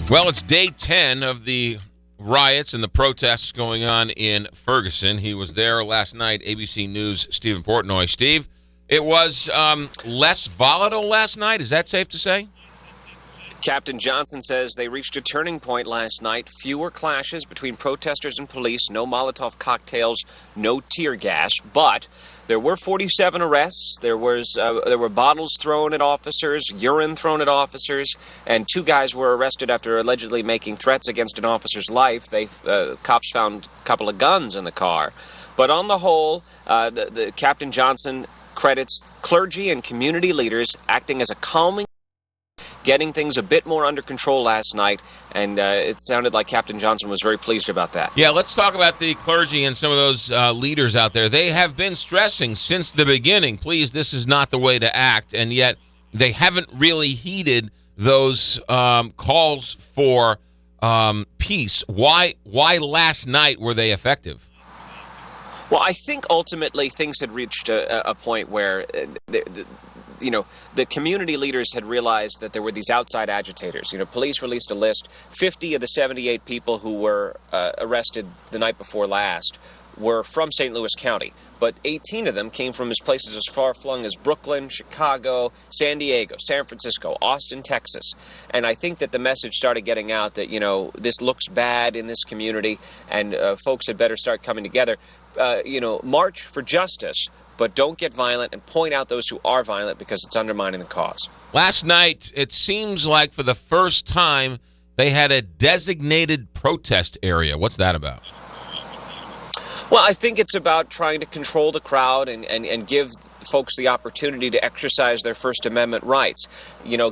Well, it's day 10 of the riots and the protests going on in Ferguson. He was there last night. ABC News' Stephen Portnoy. Steve, it was less volatile last night. Is that safe to say? Captain Johnson says they reached a turning point last night. Fewer clashes between protesters and police, no Molotov cocktails, no tear gas, but there were 47 arrests. There were bottles thrown at officers, urine thrown at officers, and 2 guys were arrested after allegedly making threats against an officer's life. Cops found a couple of guns in the car. But on the whole, the Captain Johnson credits clergy and community leaders acting as a calming, getting things a bit more under control last night, and it sounded like Captain Johnson was very pleased about that. Yeah, let's talk about the clergy and some of those leaders out there. They have been stressing since the beginning, please, this is not the way to act, and yet they haven't really heeded those calls for peace. Why last night were they effective? Well, I think ultimately things had reached a point where the community leaders had realized that there were these outside agitators. Police released a list. 50 of the 78 people who were arrested the night before last were from St. Louis County, but 18 of them came from places as far-flung as Brooklyn, Chicago, San Diego, San Francisco, Austin, Texas. And I think that the message started getting out that, this looks bad in this community, and folks had better start coming together. March for justice, but don't get violent and point out those who are violent because it's undermining the cause. Last night, it seems like for the first time, they had a designated protest area. What's that about? Well, I think it's about trying to control the crowd and give folks the opportunity to exercise their First Amendment rights.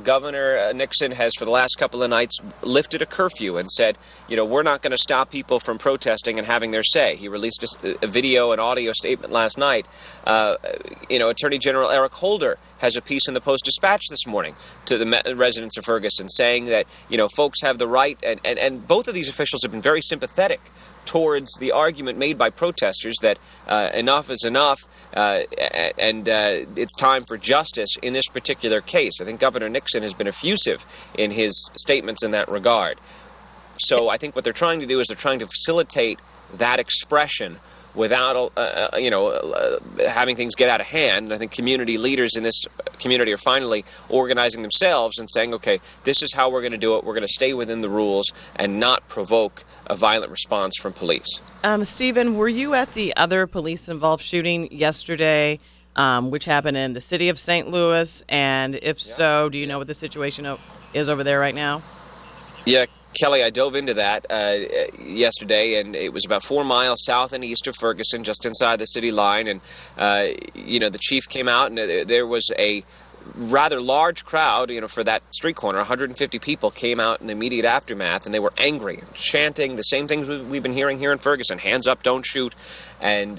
Governor Nixon has, for the last couple of nights, lifted a curfew and said, we're not going to stop people from protesting and having their say. He released a video and audio statement last night. Attorney General Eric Holder has a piece in the Post-Dispatch this morning to the residents of Ferguson saying that, folks have the right, and both of these officials have been very sympathetic towards the argument made by protesters that enough is enough, and it's time for justice in this particular case. I think Governor Nixon has been effusive in his statements in that regard. So I think what they're trying to do is they're trying to facilitate that expression without, having things get out of hand. And I think community leaders in this community are finally organizing themselves and saying, okay, this is how we're going to do it. We're going to stay within the rules and not provoke a violent response from police. Stephen, were you at the other police-involved shooting yesterday, which happened in the city of St. Louis? And if so, do you know what the situation is over there right now? Yeah, Kelly, I dove into that yesterday, and it was about 4 miles south and east of Ferguson, just inside the city line. And, the chief came out, and there was a rather large crowd, for that street corner. 150 people came out in the immediate aftermath, and they were angry and chanting the same things we've been hearing here in Ferguson: hands up, don't shoot, and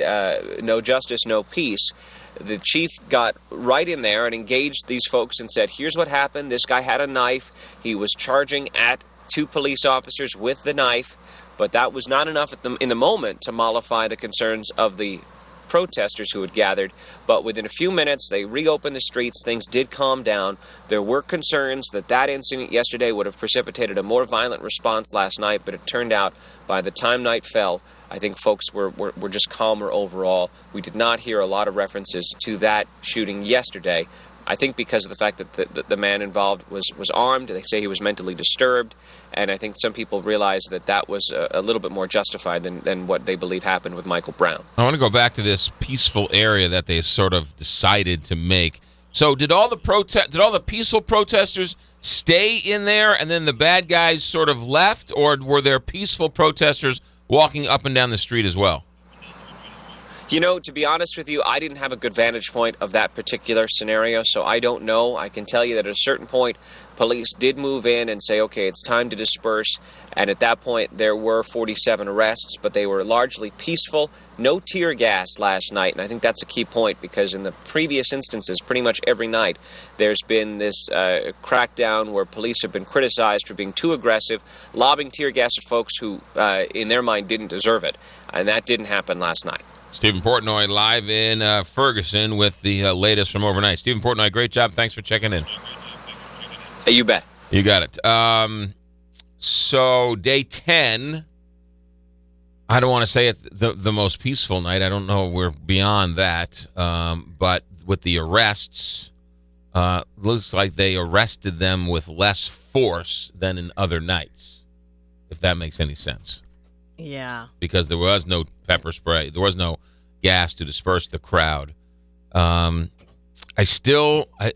no justice, no peace. The chief got right in there and engaged these folks and said, here's what happened. This guy had a knife. He was charging at 2 police officers with the knife, but that was not enough in the moment to mollify the concerns of the protesters who had gathered. But within a few minutes, they reopened the streets. Things did calm down. There were concerns that incident yesterday would have precipitated a more violent response last night, but it turned out by the time night fell, I think folks were just calmer overall. We did not hear a lot of references to that shooting yesterday. I think because of the fact that the man involved was armed. They say he was mentally disturbed. And I think some people realized that was a little bit more justified than what they believe happened with Michael Brown. I want to go back to this peaceful area that they sort of decided to make. So did all the peaceful protesters stay in there and then the bad guys sort of left, or were there peaceful protesters walking up and down the street as well? To be honest with you, I didn't have a good vantage point of that particular scenario, so I don't know. I can tell you that at a certain point, police did move in and say, okay, it's time to disperse. And at that point, there were 47 arrests, but they were largely peaceful. No tear gas last night. And I think that's a key point, because in the previous instances, pretty much every night, there's been this crackdown where police have been criticized for being too aggressive, lobbing tear gas at folks who, in their mind, didn't deserve it. And that didn't happen last night. Stephen Portnoy live in Ferguson with the latest from overnight. Stephen Portnoy, great job. Thanks for checking in. You bet. You got it. So day 10, I don't want to say it's the most peaceful night. I don't know. We're beyond that. But with the arrests, looks like they arrested them with less force than in other nights, if that makes any sense. Yeah. Because there was no pepper spray. There was no gas to disperse the crowd. I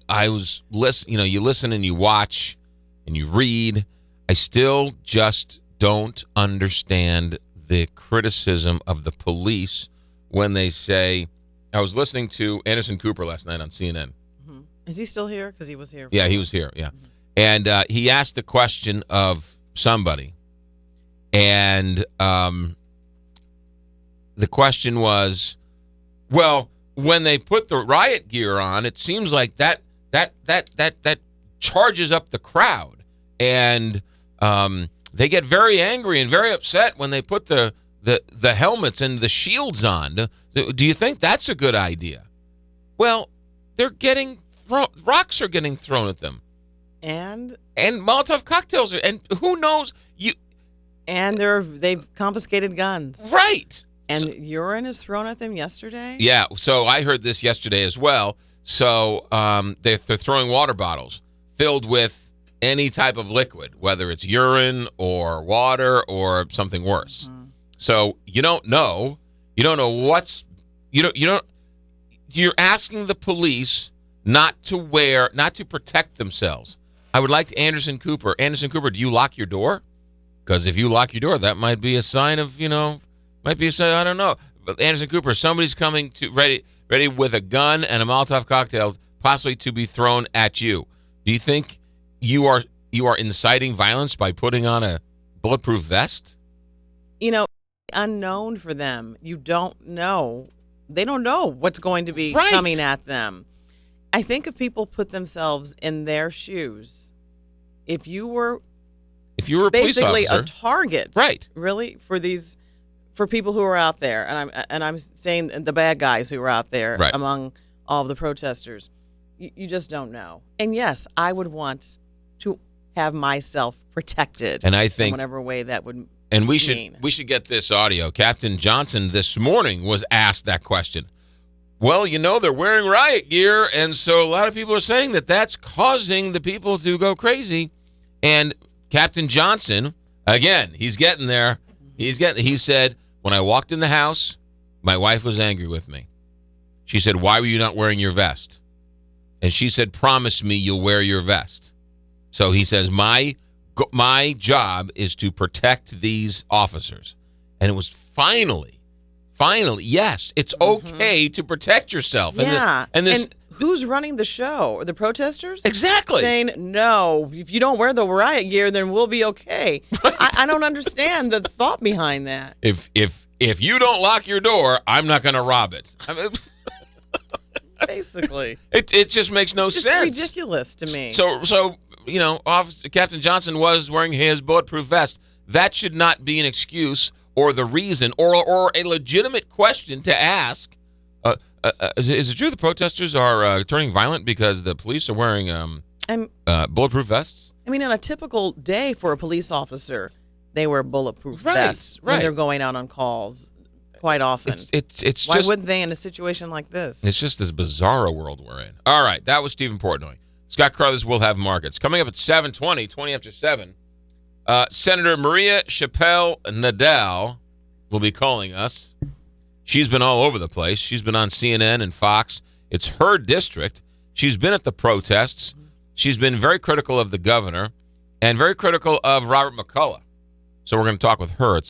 was listening. You listen and you watch and you read. I still just don't understand the criticism of the police when they say, I was listening to Anderson Cooper last night on CNN. Mm-hmm. Is he still here? Because he was here. Yeah, he was here, yeah. Mm-hmm. And he asked the question of somebody. And the question was, well, when they put the riot gear on, it seems like that charges up the crowd. And they get very angry and very upset when they put the helmets and the shields on. Do you think that's a good idea? Well, they're getting rocks are getting thrown at them, and Molotov cocktails are, and who knows and they've confiscated guns, right? And urine is thrown at them yesterday. Yeah, so I heard this yesterday as well. So they're throwing water bottles filled with any type of liquid, whether it's urine or water or something worse. Mm-hmm. So you don't know what's you're asking the police not to protect themselves. I would like to Anderson Cooper, do you lock your door? Because if you lock your door, that might be a sign of, I don't know. But Anderson Cooper, somebody's coming to ready with a gun and a Molotov cocktail, possibly to be thrown at you. Do you think you are inciting violence by putting on a bulletproof vest? Unknown for them. You don't know. They don't know what's going to be right. coming at them. I think if people put themselves in their shoes, if you were a basically police officer, a target, right? Really, for people who are out there, and I'm saying the bad guys who are out there, right, among all of the protesters, you just don't know. And yes, I would want to have myself protected, and I think in whatever way that would. And we should get this audio. Captain Johnson this morning was asked that question. Well, they're wearing riot gear, and so a lot of people are saying that that's causing the people to go crazy. And Captain Johnson, again, he's getting there. He said, when I walked in the house, my wife was angry with me. She said, why were you not wearing your vest? And she said, promise me you'll wear your vest. So he says, my job is to protect these officers. And it was finally, yes, it's okay to protect yourself. Yeah. And who's running the show? The protesters? Exactly. Saying, no, if you don't wear the riot gear, then we'll be okay. Right. I don't understand the thought behind that. If you don't lock your door, I'm not going to rob it. Basically. It just makes no sense. It's ridiculous to me. So Captain Johnson was wearing his bulletproof vest. That should not be an excuse or the reason or a legitimate question to ask. Is it true the protesters are turning violent because the police are wearing bulletproof vests? I mean, on a typical day for a police officer, they wear bulletproof vests when they're going out on calls quite often. It's Why wouldn't they in a situation like this? It's just this bizarre world we're in. All right, that was Stephen Portnoy. Scott Carruthers will have markets. Coming up at 7:20, 20 after 7, Senator Maria Chappelle Nadal will be calling us. She's been all over the place. She's been on CNN and Fox. It's her district. She's been at the protests. She's been very critical of the governor and very critical of Robert McCullough. So we're going to talk with her.